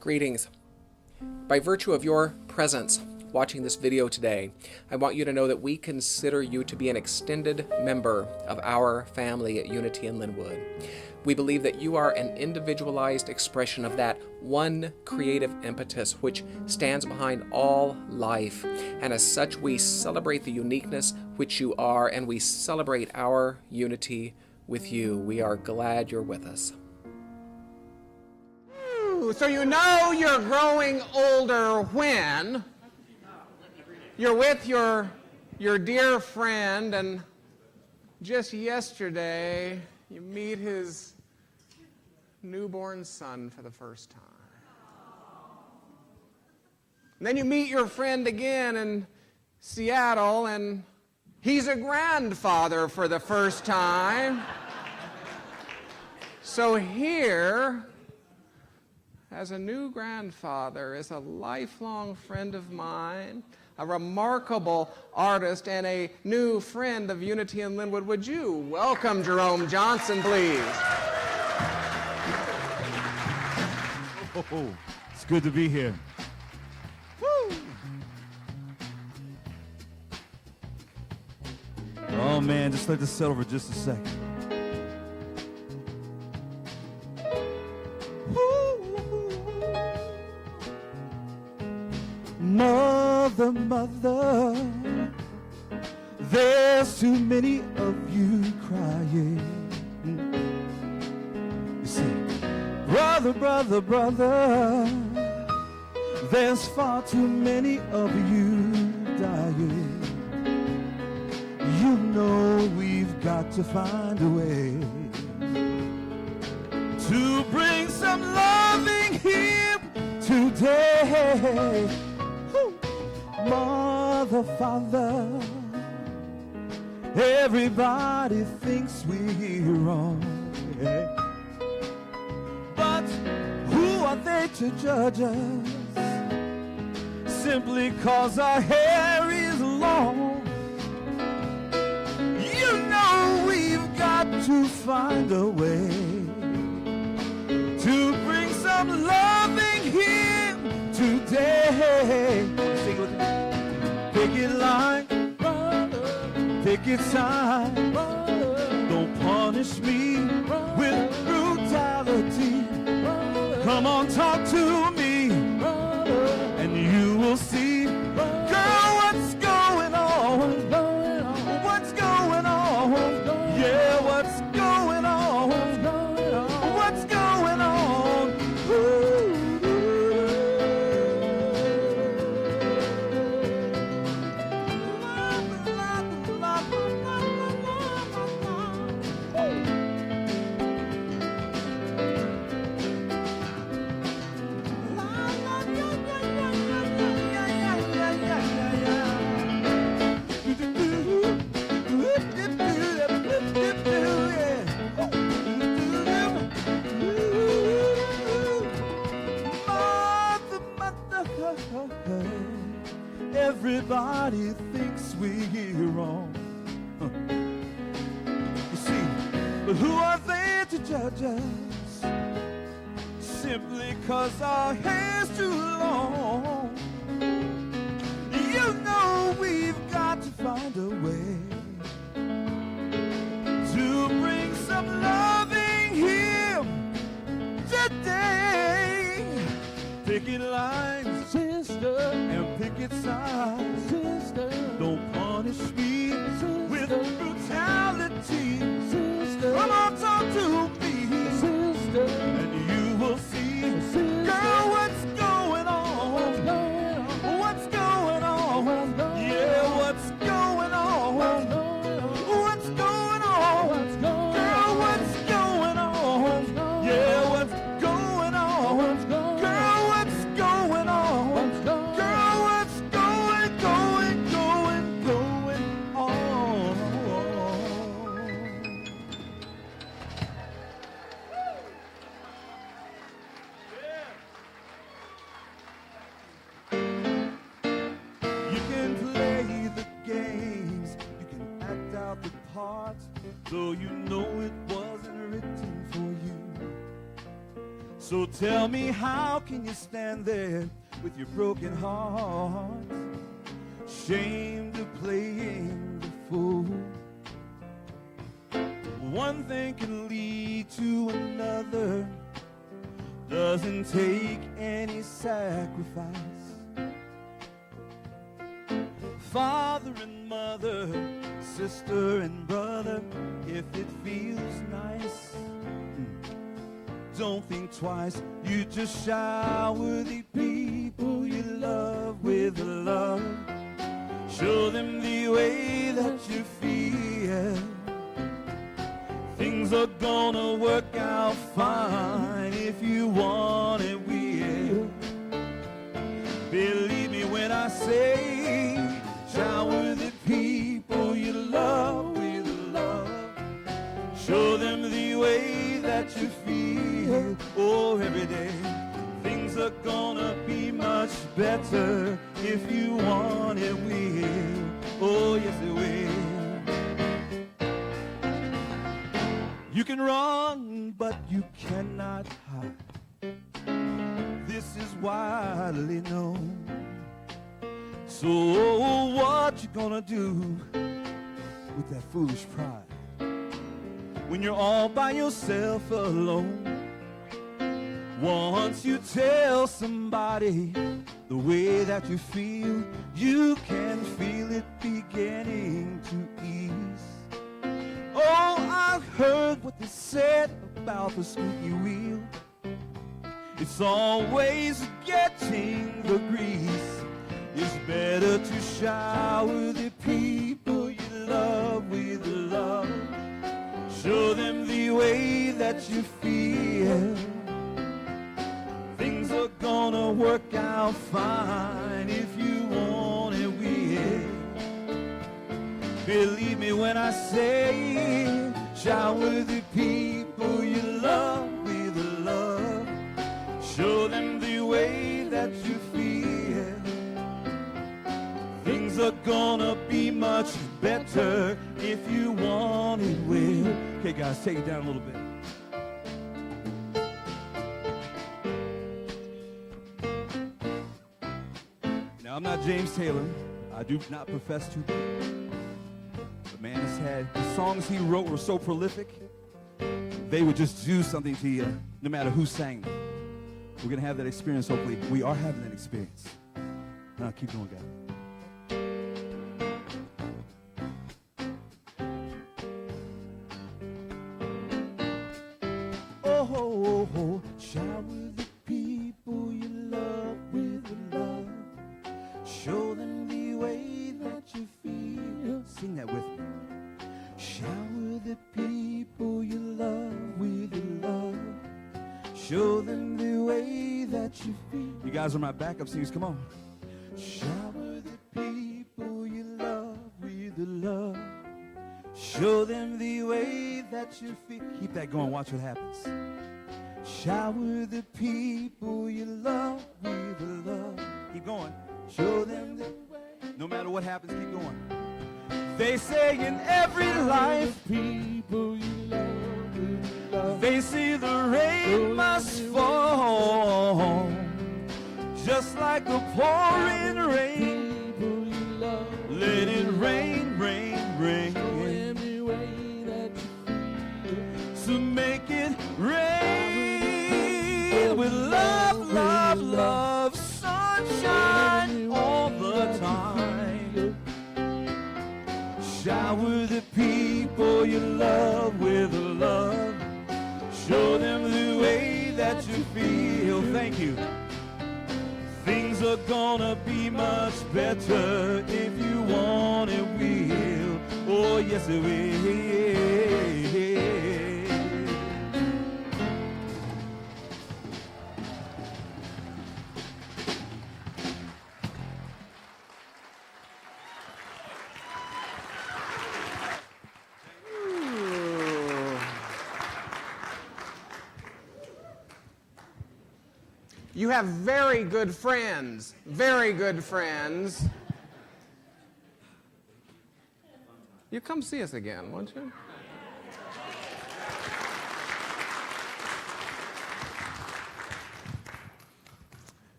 Greetings. By virtue of your presence watching this video today, I want you to know that we consider you to be an extended member of our family at Unity in Linwood. We believe that you are an individualized expression of that one creative impetus which stands behind all life, and as such we celebrate the uniqueness which you are, and we celebrate our unity with you. We are glad you're with us. So you know you're growing older when you're with your dear friend, and just yesterday you meet his newborn son for the first time. And then you meet your friend again in Seattle, and he's a grandfather for the first time. So here, as a new grandfather, is a lifelong friend of mine, a remarkable artist, and a new friend of Unity in Linwood. Would you welcome Jerome Johnson, please? Oh, it's good to be here. Woo! Oh man, just let this settle for just a second. Mother, there's too many of you crying. You see, brother, there's far too many of you dying. You know we've got to find a way to bring some loving here today. Mother, father, everybody thinks we're wrong, yeah. But who are they to judge us simply 'cause our hair is long? You know we've got to find a way to bring some loving here today. Sing it with me. Picket line, picket sign, don't punish me with brutality. Come on, talk to me, and you will see. Girl, what's going on? What's going on? Yeah, what's going on? What's going on? Ooh. Everybody thinks we're wrong. You see, but who are they to judge us simply 'cause our hair's too long? You know we've got to find a way to bring some loving here today. Picket lines, sister, and picket signs, sister. Don't punish me with brutality, sister. Come on, talk to me, sister, and you will see, sister. Girl, what's going on? What's going on? Yeah, what's going on? What's going on? Girl, what's going on? Yeah, what's going on? Girl, what's going on? Girl, what's going on? You can play the games, you can act out the parts, though you know it wasn't written for you. So tell me, how can you stand there with your broken heart, ashamed of playing the fool? One thing can lead to another, doesn't take any sacrifice. Father and mother, sister and brother, if it feels nice, don't think twice. You just shower the people you love with love. Show them the way that you feel. Things are gonna work out fine. If you want it, will. Believe me when I say, shower the people you love with love. Show them the way that you feel. Oh, every day things are gonna be much better. If you want it, will. Oh, yes, it will. You can run, but you cannot hide. This is widely known. So what you gonna do with that foolish pride when you're all by yourself alone? Once you tell somebody the way that you feel, you can feel it beginning to ease. Oh, I've heard what they said about the squeaky wheel. It's always getting the grease. It's better to shower the people you love with love. Show them the way that you feel. Things are gonna work out fine. If you want it, will. Believe me when I say, shower the people you love with love. Show them the way that you feel. Things are gonna be much better. If you want it, will. Okay, guys, take it down a little bit. Now, I'm not James Taylor. I do not profess to be. But man has had, the songs he wrote were so prolific, they would just do something to you, no matter who sang them. We're going to have that experience, hopefully. We are having that experience. Now, keep going, guys. Oh, shower the people you love with love. Show them the way that you feel. Sing that with me. Shower the people you love with love. Show them the way that you feel. You guys are my backup singers. Come on. Shower the people you love with love. Show them the way that you feel. Keep that going. Watch what happens. Shower the people you love with love. Keep going. Show them the way. No matter what happens, keep going. They say in every life, people you love with love. They say the rain must fall, just like the pouring rain. People you love. Let it rain, rain, rain. Show every way that you feel. So make it rain. With love, love, love, sunshine all the time. Shower the people you love with love. Show them the way that you feel. Thank you. Things are gonna be much better. If you want it, will. Oh, yes, it will. You have very good friends, very good friends. You come see us again, won't you?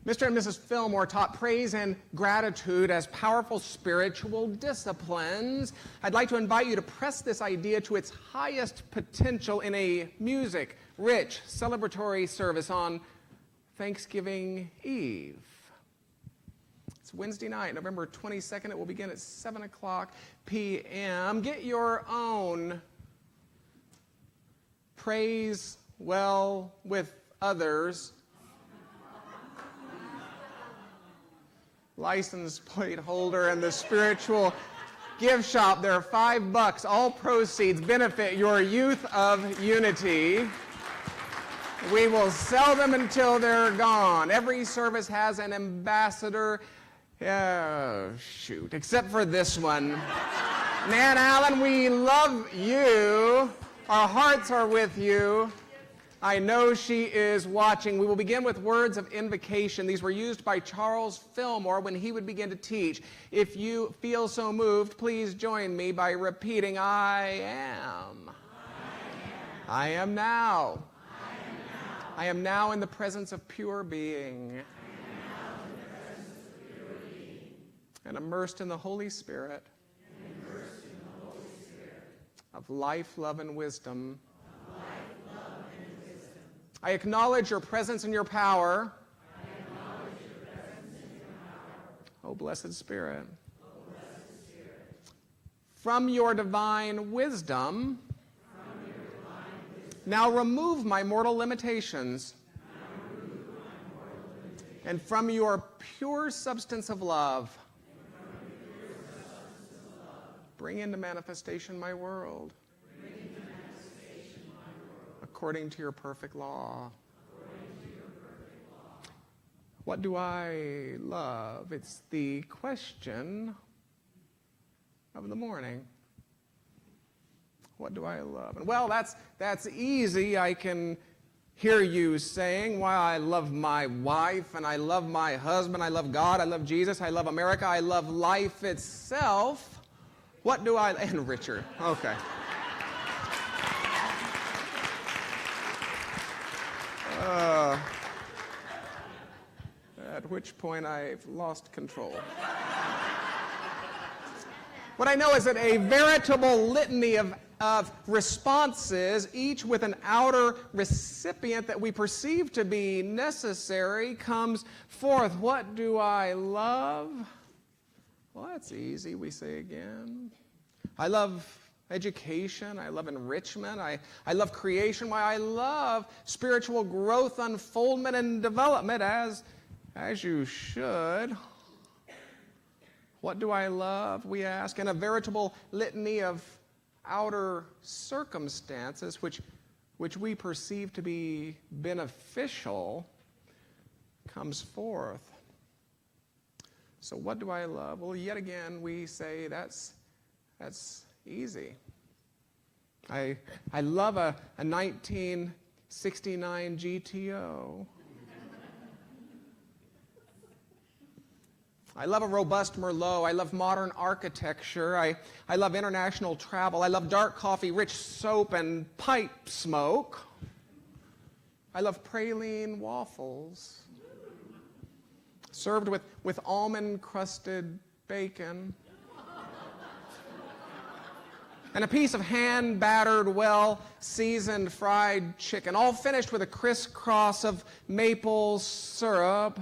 Mr. and Mrs. Fillmore taught praise and gratitude as powerful spiritual disciplines. I'd like to invite you to press this idea to its highest potential in a music-rich celebratory service on Thanksgiving Eve. It's Wednesday night, November 22nd. It will begin at 7 o'clock p.m. Get your own Praise Well with Others license plate holder and the spiritual gift shop. They're $5. All proceeds benefit your Youth of Unity. We will sell them until they're gone. Every service has an ambassador. Except for this one. Nan Allen, we love you. Our hearts are with you. I know she is watching. We will begin with words of invocation. These were used by Charles Fillmore when he would begin to teach. If you feel so moved, please join me by repeating, I am. I am now. I am now in the presence of pure being. And immersed in the Holy Spirit of life, love, and wisdom. I acknowledge your presence and your power. O blessed Spirit. From your divine wisdom, now remove my mortal limitations. And from your pure substance of love, bring into manifestation my world. According to your perfect law. What do I love? It's the question of the morning. What do I love? And well, that's easy. I can hear you saying, well, I love my wife, and I love my husband, I love God, I love Jesus, I love America, I love life itself. What do I... And Richard. Okay. At which point I've lost control. What I know is that a veritable litany of responses, each with an outer recipient that we perceive to be necessary, comes forth. What do I love? Well, that's easy, we say again. I love education. I love enrichment. I love creation. Why, I love spiritual growth, unfoldment, and development, as you should. What do I love, we ask? And a veritable litany of outer circumstances which we perceive to be beneficial comes forth. So what do I love? Well, yet again, we say that's easy. I love a 1969 GTO. I love a robust Merlot. I love modern architecture. I love international travel. I love dark coffee, rich soap, and pipe smoke. I love praline waffles served with almond-crusted bacon. And a piece of hand-battered, well-seasoned fried chicken, all finished with a crisscross of maple syrup.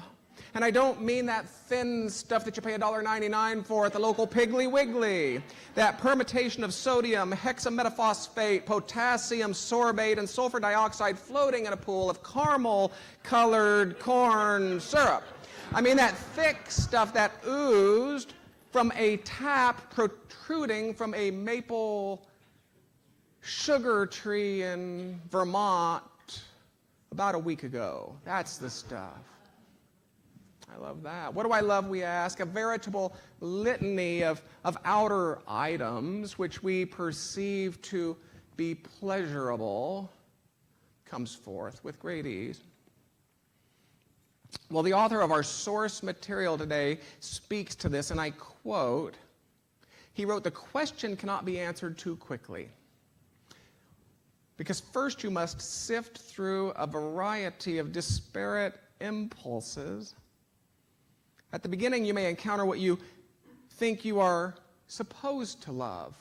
And I don't mean that thin stuff that you pay $1.99 for at the local Piggly Wiggly. That permutation of sodium, hexametaphosphate, potassium sorbate, and sulfur dioxide floating in a pool of caramel-colored corn syrup. I mean that thick stuff that oozed from a tap protruding from a maple sugar tree in Vermont about a week ago. That's the stuff. I love that. What do I love, we ask? A veritable litany of outer items which we perceive to be pleasurable comes forth with great ease. Well, the author of our source material today speaks to this, and I quote, he wrote, "The question cannot be answered too quickly, because first you must sift through a variety of disparate impulses At the beginning, you may encounter what you think you are supposed to love.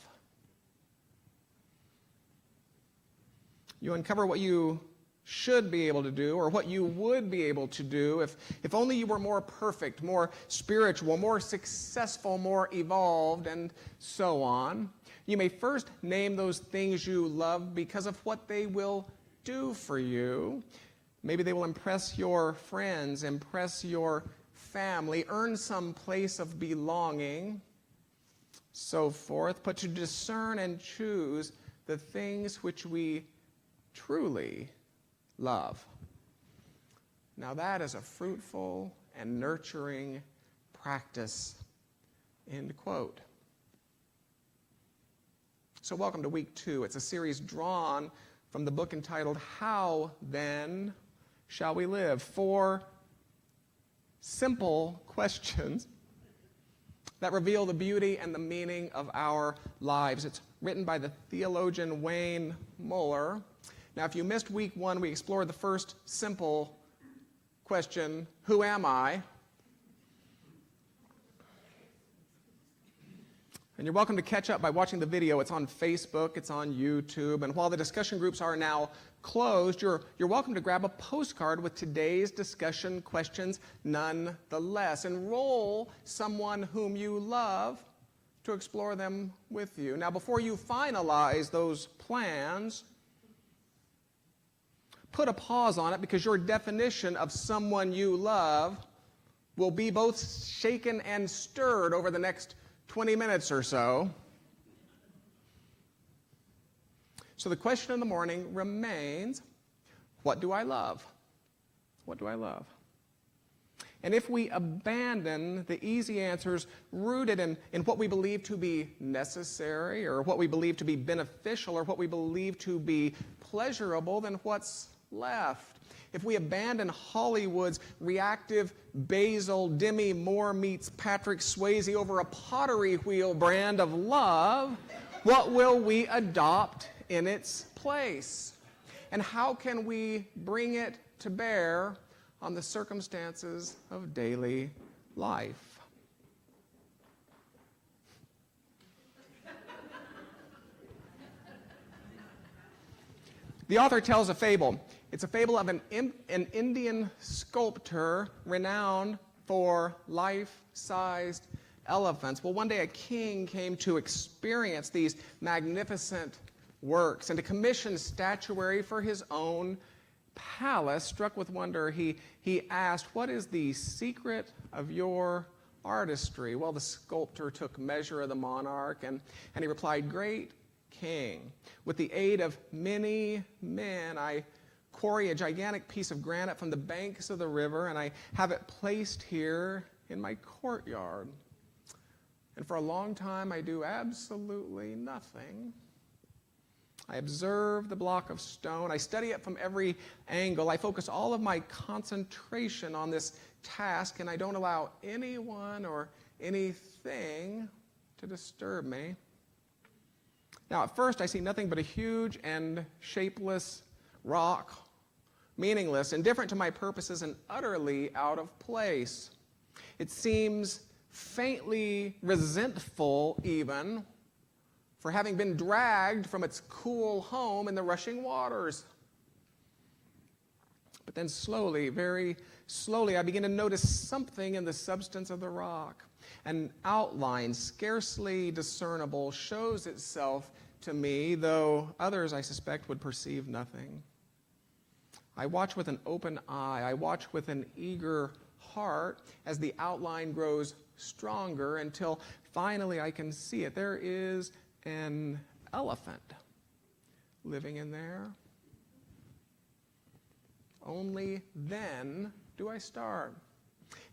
You uncover what you should be able to do, or what you would be able to do if only you were more perfect, more spiritual, more successful, more evolved, and so on. You may first name those things you love because of what they will do for you. Maybe they will impress your friends, impress your family, earn some place of belonging, so forth. But to discern and choose the things which we truly love. Now that is a fruitful and nurturing practice. End quote. So welcome to week 2. It's a series drawn from the book entitled, How Then Shall We Live? 4 simple questions that reveal the beauty and the meaning of our lives. It's written by the theologian Wayne Muller. Now, if you missed week 1, we explored the first simple question, who am I? And you're welcome to catch up by watching the video. It's on Facebook, it's on YouTube, and while the discussion groups are now closed, you're welcome to grab a postcard with today's discussion questions nonetheless. Enroll someone whom you love to explore them with you. Now, before you finalize those plans, put a pause on it, because your definition of someone you love will be both shaken and stirred over the next 20 minutes or so. So the question in the morning remains, what do I love? What do I love? And if we abandon the easy answers rooted in what we believe to be necessary, or what we believe to be beneficial, or what we believe to be pleasurable, then what's left? If we abandon Hollywood's reactive Basil Demi Moore meets Patrick Swayze over a pottery wheel brand of love, what will we adopt in its place? And how can we bring it to bear on the circumstances of daily life? The author tells a fable. It's a fable of an Indian sculptor renowned for life-sized elephants. Well, one day a king came to experience these magnificent works and to commission statuary for his own palace. Struck with wonder, he asked, "What is the secret of your artistry?" Well, the sculptor took measure of the monarch, and he replied, "Great king, with the aid of many men, I quarry a gigantic piece of granite from the banks of the river, and I have it placed here in my courtyard. And for a long time, I do absolutely nothing. I observe the block of stone. I study it from every angle. I focus all of my concentration on this task, and I don't allow anyone or anything to disturb me. Now, at first, I see nothing but a huge and shapeless rock, meaningless, indifferent to my purposes, and utterly out of place. It seems faintly resentful, even, for having been dragged from its cool home in the rushing waters. But then slowly, very slowly, I begin to notice something in the substance of the rock. An outline, scarcely discernible, shows itself to me, though others, I suspect, would perceive nothing. I watch with an open eye. I watch with an eager heart as the outline grows stronger until finally I can see it. There is an elephant living in there. Only then do I start.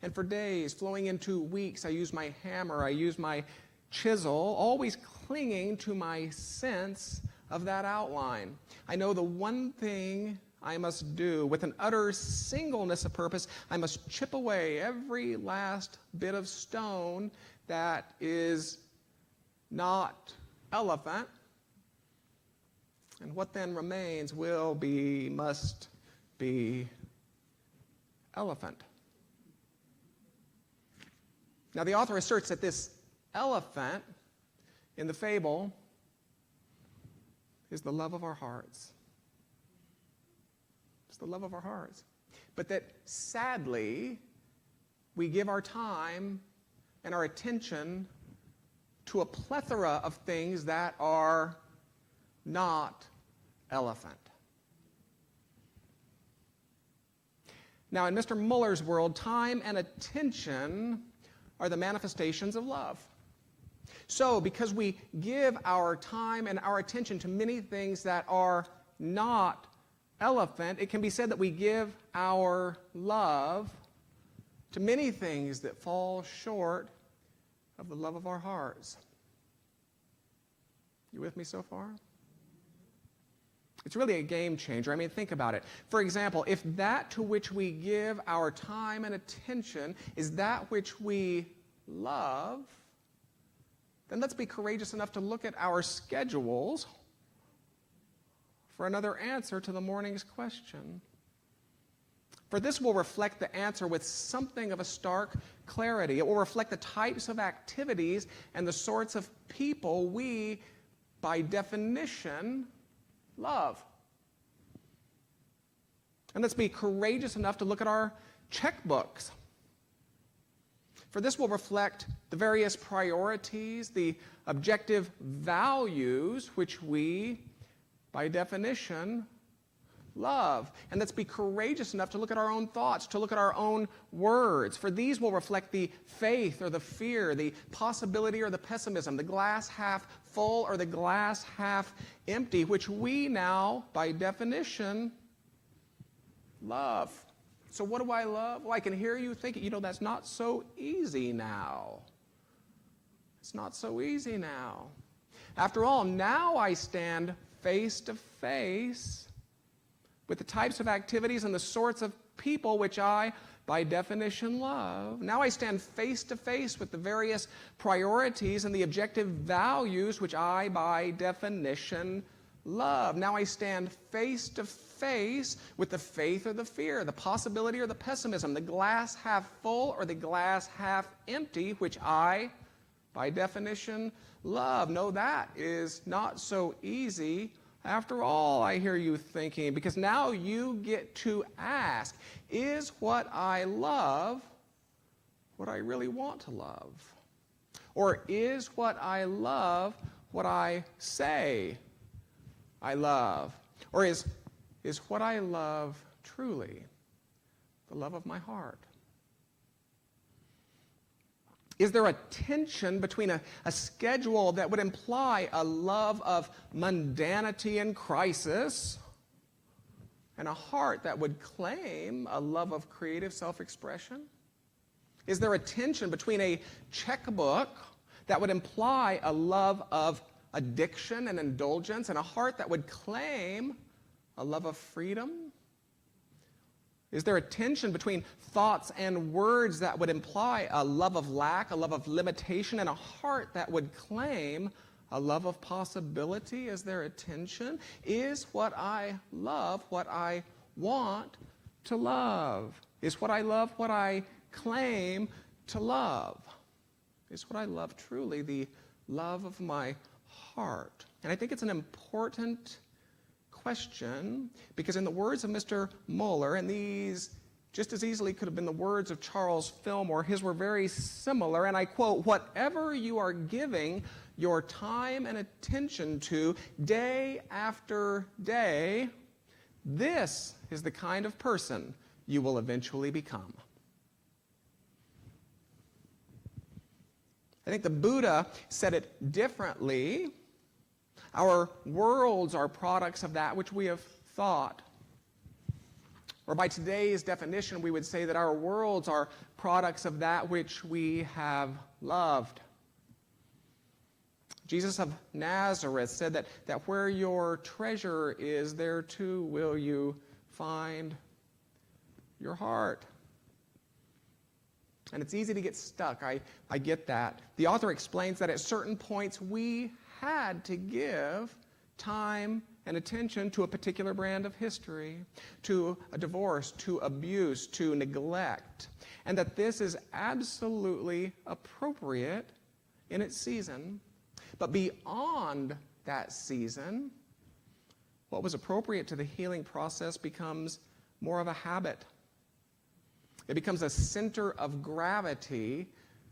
And for days, flowing into weeks, I use my hammer, I use my chisel, always clinging to my sense of that outline. I know the one thing I must do. With an utter singleness of purpose, I must chip away every last bit of stone that is not elephant. And what then remains must be elephant. Now, the author asserts that this elephant in the fable is the love of our hearts. It's the love of our hearts. But that sadly, we give our time and our attention to a plethora of things that are not elephant. Now, in Mr. Muller's world, time and attention are the manifestations of love. So, because we give our time and our attention to many things that are not elephant, it can be said that we give our love to many things that fall short of the love of our hearts. You with me so far? It's really a game changer. I mean, think about it. For example, if that to which we give our time and attention is that which we love, then let's be courageous enough to look at our schedules for another answer to the morning's question. For this will reflect the answer with something of a stark clarity. It will reflect the types of activities and the sorts of people we, by definition, love. And let's be courageous enough to look at our checkbooks. For this will reflect the various priorities, the objective values which we, by definition, love. And let's be courageous enough to look at our own thoughts, to look at our own words. For these will reflect the faith or the fear, the possibility or the pessimism, the glass half full or the glass half empty, which we now, by definition, love. So what do I love? Well, I can hear you thinking, that's not so easy now. It's not so easy now. After all, now I stand face to face with the types of activities and the sorts of people which I, by definition, love. Now I stand face to face with the various priorities and the objective values which I, by definition, love. Now I stand face to face with the faith or the fear, the possibility or the pessimism, the glass half full or the glass half empty, which I, by definition, love. No, that is not so easy. After all, I hear you thinking, because now you get to ask, is what I love what I really want to love? Or is what I love what I say I love? Or is what I love truly the love of my heart? Is there a tension between a schedule that would imply a love of mundanity and crisis and a heart that would claim a love of creative self-expression? Is there a tension between a checkbook that would imply a love of addiction and indulgence and a heart that would claim a love of freedom? Is there a tension between thoughts and words that would imply a love of lack, a love of limitation, and a heart that would claim a love of possibility? Is there a tension? Is what I love what I want to love? Is what I love what I claim to love? Is what I love truly the love of my heart? And I think it's an important question, because in the words of Mr. Muller, and these just as easily could have been the words of Charles Fillmore, his were very similar, and I quote, "Whatever you are giving your time and attention to day after day, this is the kind of person you will eventually become." I think the Buddha said it differently. Our worlds are products of that which we have thought. Or by today's definition, we would say that our worlds are products of that which we have loved. Jesus of Nazareth said that where your treasure is, there too will you find your heart. And it's easy to get stuck. I get that. The author explains that at certain points we had to give time and attention to a particular brand of history, to a divorce, to abuse, to neglect, and that this is absolutely appropriate in its season. But beyond that season, what was appropriate to the healing process becomes more of a habit. It becomes a center of gravity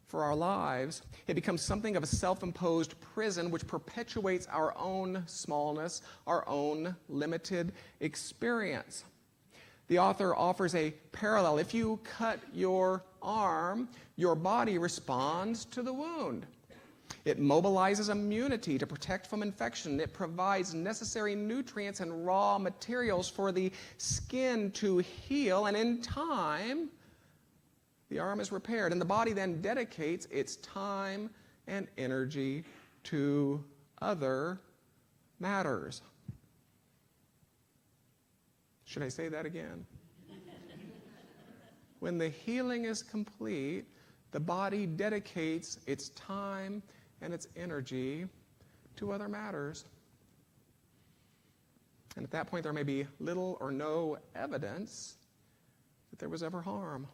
for our lives. It becomes something of a self-imposed prison which perpetuates our own smallness, our own limited experience. The author offers a parallel. If you cut your arm, your body responds to the wound. It mobilizes immunity to protect from infection. It provides necessary nutrients and raw materials for the skin to heal, and in time, the arm is repaired, and the body then dedicates its time and energy to other matters. Should I say that again? When the healing is complete, the body dedicates its time and its energy to other matters. And at that point, there may be little or no evidence that there was ever harm.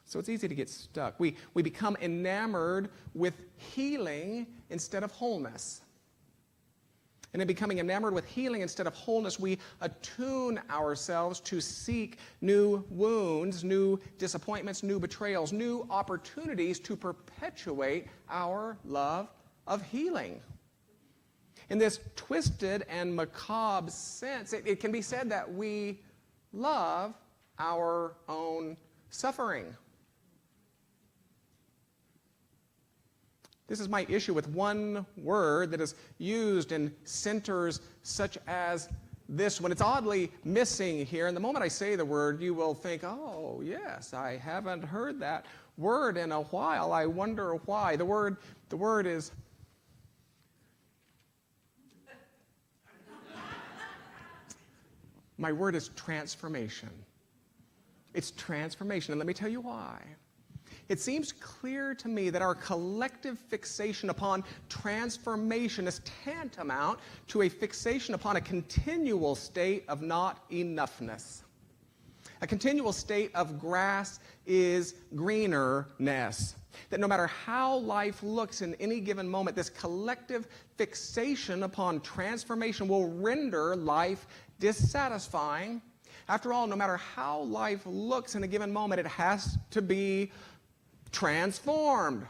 So it's easy to get stuck. We become enamored with healing instead of wholeness. And in becoming enamored with healing instead of wholeness, we attune ourselves to seek new wounds, new disappointments, new betrayals, new opportunities to perpetuate our love of healing. In this twisted and macabre sense, it can be said that we love our own suffering. This is my issue with one word that is used in centers such as this one. It's oddly missing here. And the moment I say the word, you will think, oh, yes, I haven't heard that word in a while. I wonder why. The word is my word is transformation. It's transformation. And let me tell you why. It seems clear to me that our collective fixation upon transformation is tantamount to a fixation upon a continual state of not enoughness. A continual state of grass is greenerness. That no matter how life looks in any given moment, this collective fixation upon transformation will render life dissatisfying. After all, no matter how life looks in a given moment, it has to be transformed.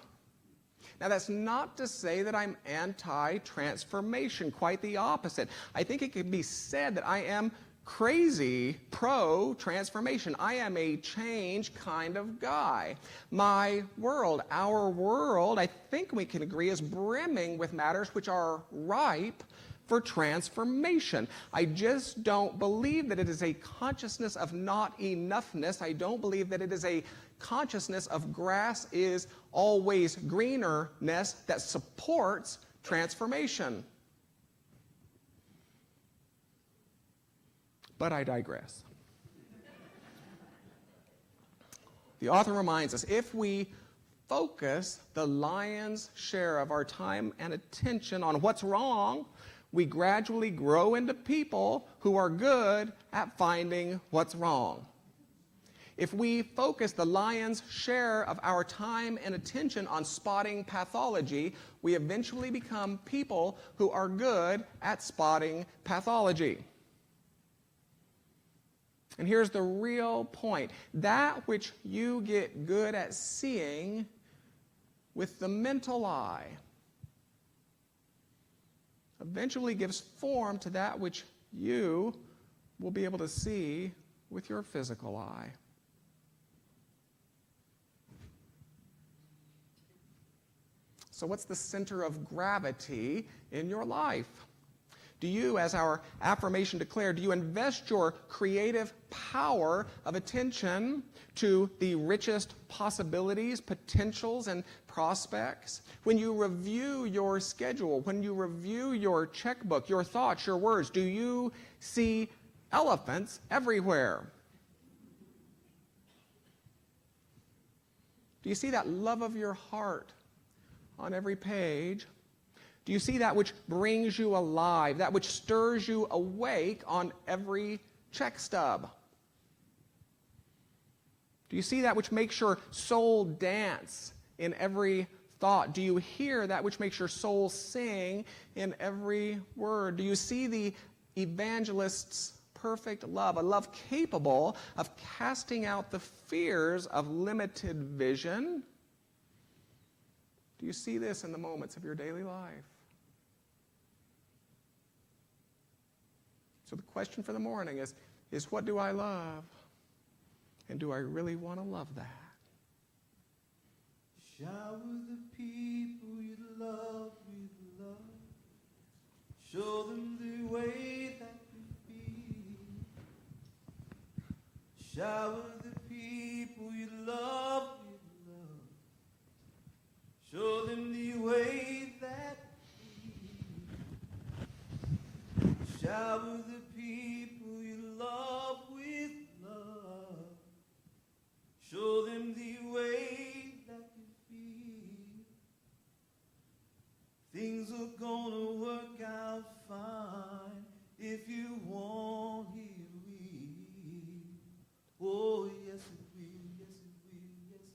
Now, that's not to say that I'm anti-transformation, quite the opposite. I think it could be said that I am crazy pro-transformation. I am a change kind of guy. My world, our world, I think we can agree, is brimming with matters which are ripe for transformation. I just don't believe that it is a consciousness of not enoughness. I don't believe that it is a consciousness of grass is always greenerness that supports transformation. But I digress. The author reminds us, if we focus the lion's share of our time and attention on what's wrong, we gradually grow into people who are good at finding what's wrong. If we focus the lion's share of our time and attention on spotting pathology, we eventually become people who are good at spotting pathology. And here's the real point. That which you get good at seeing with the mental eye eventually gives form to that which you will be able to see with your physical eye. So what's the center of gravity in your life? Do you, as our affirmation declared, do you invest your creative power of attention to the richest possibilities, potentials, and prospects? When you review your schedule, when you review your checkbook, your thoughts, your words, do you see elephants everywhere? Do you see that love of your heart on every page? Do you see that which brings you alive, that which stirs you awake on every check stub? Do you see that which makes your soul dance in every thought? Do you hear that which makes your soul sing in every word? Do you see the evangelist's perfect love, a love capable of casting out the fears of limited vision? Do you see this in the moments of your daily life? So the question for the morning is what do I love? And do I really want to love that? Shower the people you love with love. Show them the way that you feel. Shower the people you love with love. Show them the way that you feel. Shower the people you love with love. Show them the way that you feel. Things are gonna work out fine if you won't hear we. Oh, yes it will, yes it will, yes it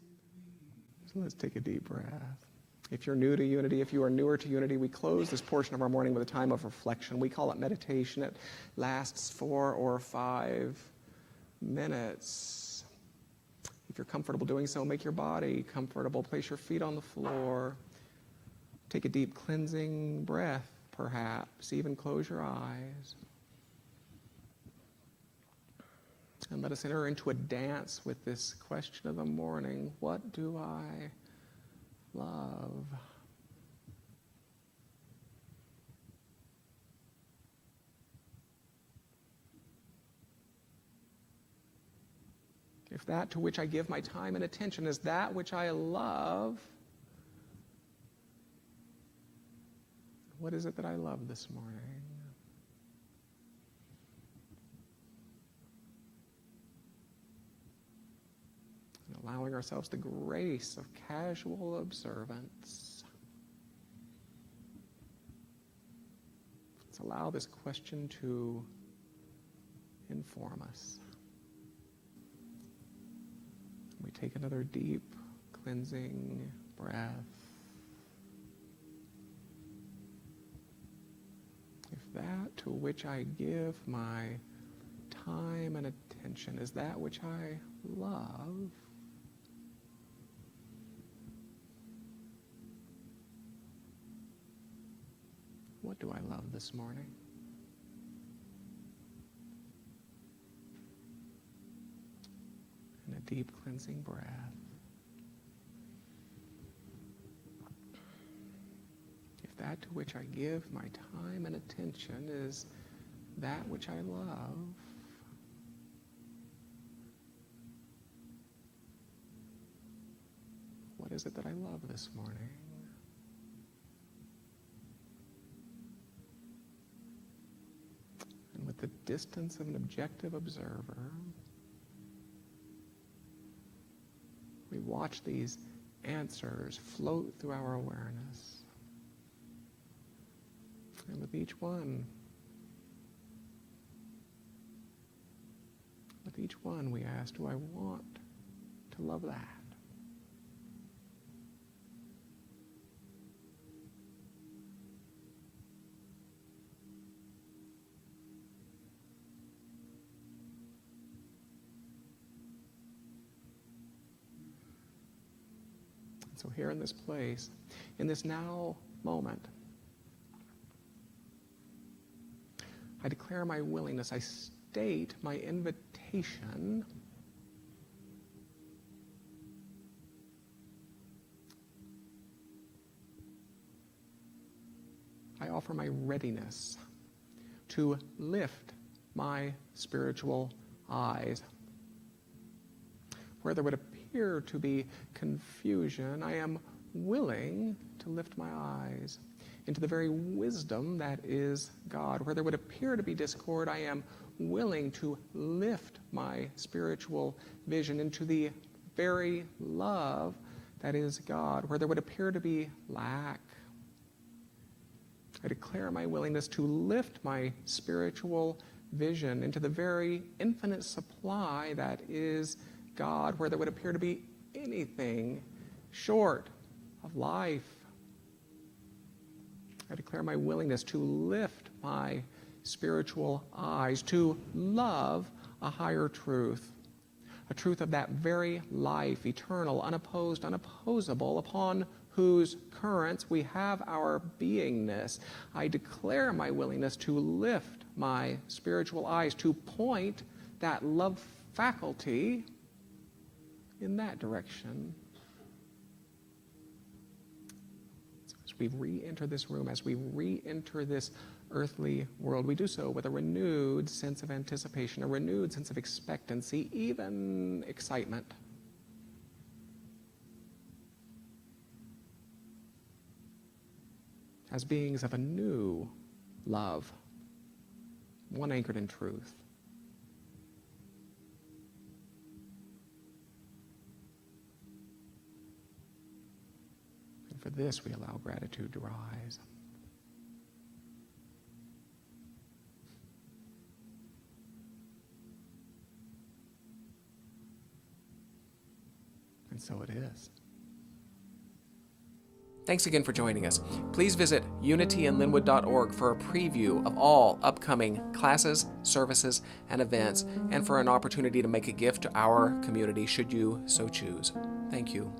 will. So let's take a deep breath. If you're new to Unity, if you are newer to Unity, we close this portion of our morning with a time of reflection. We call it meditation. It lasts 4 or 5 minutes. If you're comfortable doing so, make your body comfortable. Place your feet on the floor. Take a deep cleansing breath, perhaps. Even close your eyes. And let us enter into a dance with this question of the morning. What do I love? If that to which I give my time and attention is that which I love, what is it that I love this morning? And allowing ourselves the grace of casual observance. Let's allow this question to inform us. We take another deep, cleansing breath. If that to which I give my time and attention is that which I love, what do I love this morning? And a deep cleansing breath. If that to which I give my time and attention is that which I love, what is it that I love this morning? And with the distance of an objective observer, we watch these answers float through our awareness. And with each one we ask, do I want to love that? So here in this place, in this now moment, I declare my willingness. I state my invitation I offer my readiness to lift my spiritual eyes. Where there would appear to be confusion, I am willing to lift my eyes into the very wisdom that is God. Where there would appear to be discord, I am willing to lift my spiritual vision into the very love that is God. Where there would appear to be lack, I declare my willingness to lift my spiritual vision into the very infinite supply that is God, where there would appear to be anything short of life. I declare my willingness to lift my spiritual eyes to love a higher truth, a truth of that very life, eternal, unopposed, unopposable, upon whose currents we have our beingness. I declare my willingness to lift my spiritual eyes to point that love faculty in that direction. So as we re-enter this room, as we re-enter this earthly world, we do so with a renewed sense of anticipation, a renewed sense of expectancy, even excitement. As beings of a new love, one anchored in truth. And for this, we allow gratitude to rise. And so it is. Thanks again for joining us. Please visit unityinlinwood.org for a preview of all upcoming classes, services, and events, and for an opportunity to make a gift to our community should you so choose. Thank you.